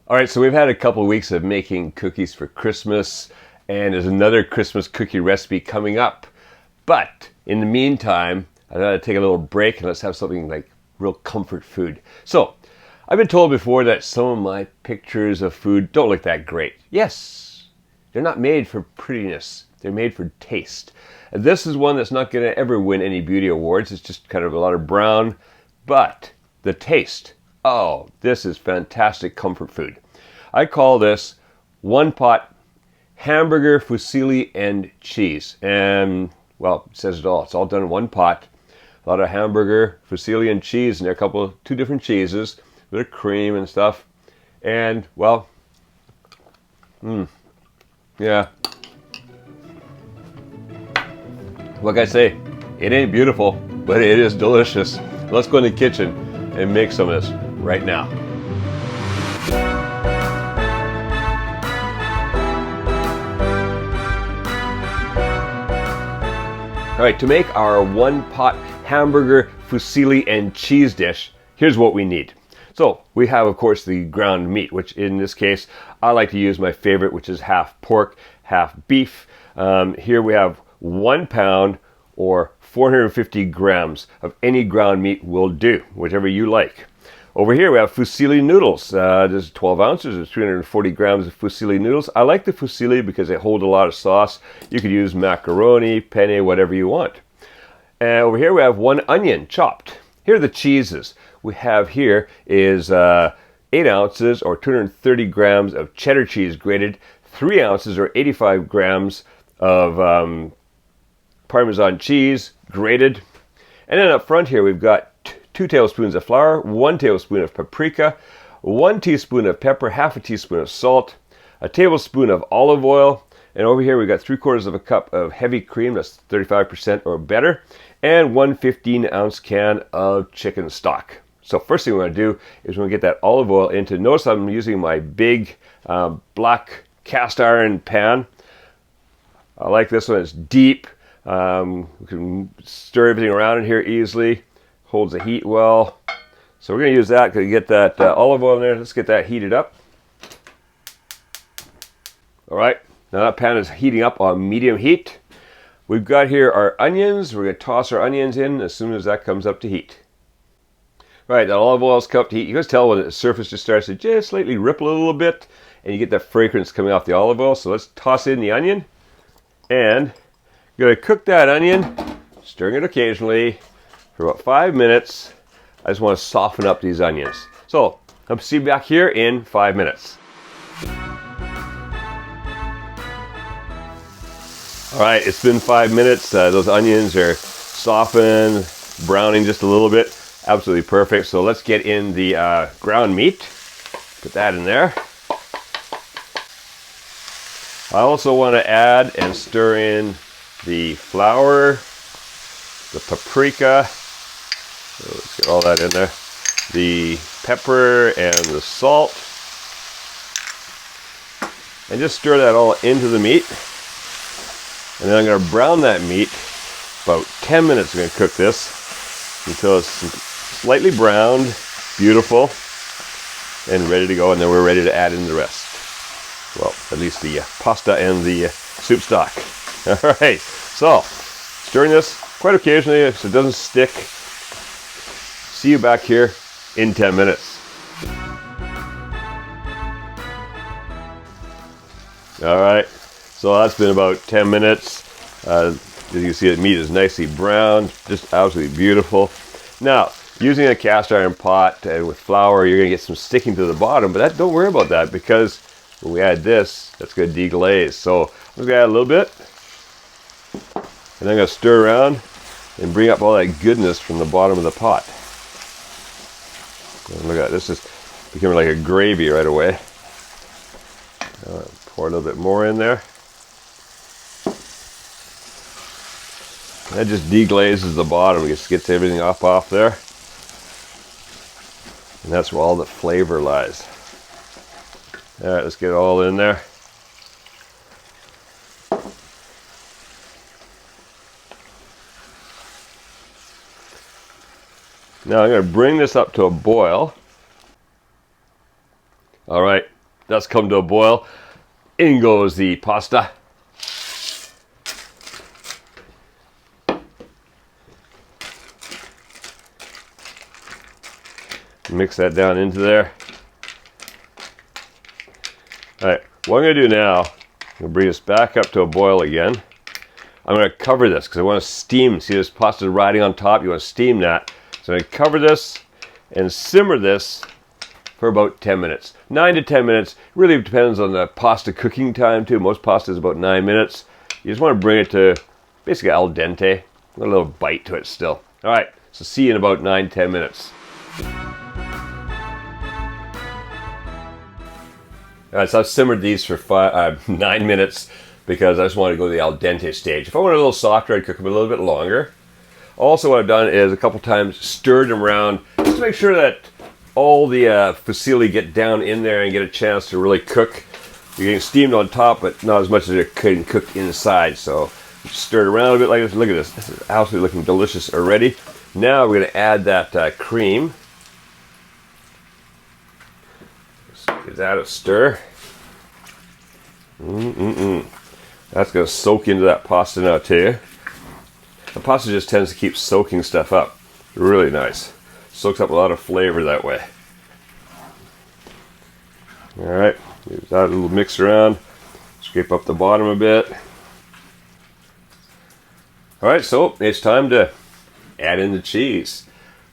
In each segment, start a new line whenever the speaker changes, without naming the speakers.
All right, so we've had a couple of weeks of making cookies for Christmas, and there's another Christmas cookie recipe coming up. But in the meantime, I thought I'd take a little break and let's have something like real comfort food. So, I've been told before that some of my pictures of food don't look that great. Yes, they're not made for prettiness. They're made for taste. And this is one that's not going to ever win any beauty awards. It's just kind of a lot of brown, but the taste. Oh, this is fantastic comfort food. I call this one pot hamburger, fusilli, and cheese. And, well, it says it all. It's all done in one pot. A lot of hamburger, fusilli, and cheese, and there are two different cheeses, a bit of cream and stuff. And, well, yeah. What can I say? It ain't beautiful, but it is delicious. Let's go in the kitchen and make some of this right now. All right, to make our one pot hamburger, fusilli, and cheese dish, here's what we need. So we have, of course, the ground meat, which in this case, I like to use my favorite, which is half pork, half beef. Here we have 1 pound or 450 grams of any ground meat will do, whichever you like. Over here we have fusilli noodles. There's 12 ounces, there's 340 grams of fusilli noodles. I like the fusilli because they hold a lot of sauce. You could use macaroni, penne, whatever you want. And over here we have 1 onion chopped. Here are the cheeses. We have here is 8 ounces or 230 grams of cheddar cheese grated, 3 ounces or 85 grams of Parmesan cheese grated. And then up front here we've got 2 tablespoons of flour, 1 tablespoon of paprika, 1 teaspoon of pepper, half a teaspoon of salt, a tablespoon of olive oil, and over here we've got 3/4 of a cup of heavy cream, that's 35% or better, and 1 15-ounce can of chicken stock. So first thing we want to do is we want to get that olive oil into, notice I'm using my big black cast iron pan. I like this one, it's deep. We can stir everything around in here easily. Holds the heat well. So we're going to use that to get that olive oil in there. Let's get that heated up. All right, now that pan is heating up on medium heat. We've got here our onions. We're going to toss our onions in as soon as that comes up to heat. All right, that olive oil is come up to heat. You guys tell when the surface just starts to just slightly ripple a little bit and you get that fragrance coming off the olive oil. So let's toss in the onion and you're going to cook that onion, stirring it occasionally for about 5 minutes. I just want to soften up these onions. So I'll see you back here in 5 minutes. All right, it's been 5 minutes. Those onions are softened, browning just a little bit. Absolutely perfect. So let's get in the ground meat. Put that in there. I also want to add and stir in the flour, the paprika, so let's get all that in there, the pepper and the salt, and just stir that all into the meat. And then I'm going to brown that meat about 10 minutes. I'm going to cook this until it's slightly browned, beautiful, and ready to go, and then we're ready to add in the rest. Well, at least the pasta and the soup stock. All right, so stirring this quite occasionally so it doesn't stick. See you back here in 10 minutes. All right, so that's been about 10 minutes. As you can see, the meat is nicely browned, just absolutely beautiful. Now, using a cast iron pot with flour, you're gonna get some sticking to the bottom, but don't worry about that because when we add this, that's gonna deglaze. So I'm gonna add a little bit. And I'm going to stir around and bring up all that goodness from the bottom of the pot. And look at this, is becoming like a gravy right away. Pour a little bit more in there. That just deglazes the bottom, it just gets everything off there. And that's where all the flavor lies. All right, let's get it all in there. Now I'm going to bring this up to a boil. All right, That's come to a boil. In goes the pasta. Mix that down into there. All right, what I'm going to do now, I'm going to bring this back up to a boil again. I'm going to cover this because I want to steam. See, this pasta is riding on top. You want to steam that. So I'm going to cover this and simmer this for about 10 minutes. 9 to 10 minutes. Really depends on the pasta cooking time too. Most pasta is about 9 minutes. You just want to bring it to basically al dente. A little bite to it still. All right, so see you in about 9-10 minutes. All right, so I've simmered these for 9 minutes because I just wanted to go to the al dente stage. If I wanted a little softer, I'd cook them a little bit longer. Also, what I've done is a couple times stirred them around just to make sure that all the fusilli get down in there and get a chance to really cook. You're getting steamed on top, but not as much as it can cook inside. So stir it around a bit like this. Look at this. This is absolutely looking delicious already. Now we're going to add that cream. Give that a stir. That's going to soak into that pasta now too. The pasta just tends to keep soaking stuff up. Really nice. Soaks up a lot of flavor that way. All right, use that little mix around. Scrape up the bottom a bit. All right, so it's time to add in the cheese.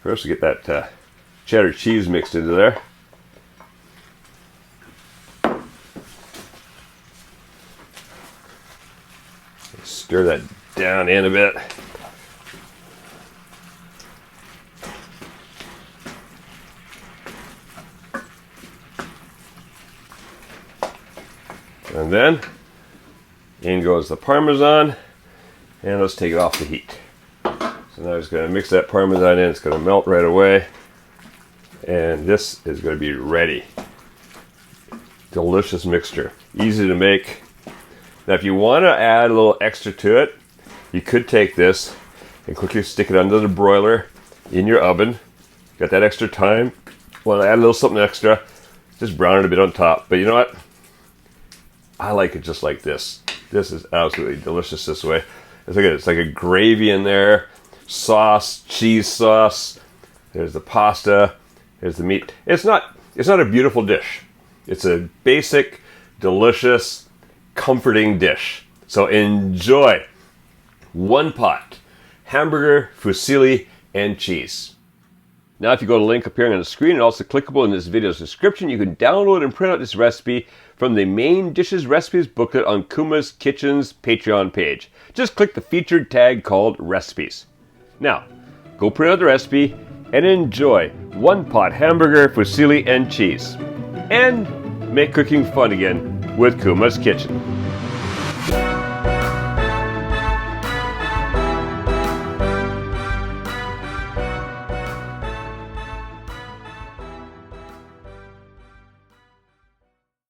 First, we get that cheddar cheese mixed into there. Stir that down in a bit. And then in goes the Parmesan, and let's take it off the heat. So now I'm just going to mix that Parmesan in. It's going to melt right away, and this is going to be ready. Delicious mixture, easy to make. Now if you want to add a little extra to it, you could take this and quickly stick it under the broiler in your oven. Got that extra time. Want to add a little something extra, just brown it a bit on top. But you know what? I like it just like this. This is absolutely delicious this way. It's like a gravy in there, sauce, cheese sauce. There's the pasta. There's the meat. It's not a beautiful dish. It's a basic, delicious, comforting dish. So enjoy. One pot, hamburger, fusilli, and cheese. Now if you go to the link appearing on the screen and also clickable in this video's description, you can download and print out this recipe from the main dishes recipes booklet on Kuma's Kitchen's Patreon page. Just click the featured tag called recipes. Now, go print out the recipe and enjoy one pot hamburger, fusilli, and cheese. And make cooking fun again with Kuma's Kitchen.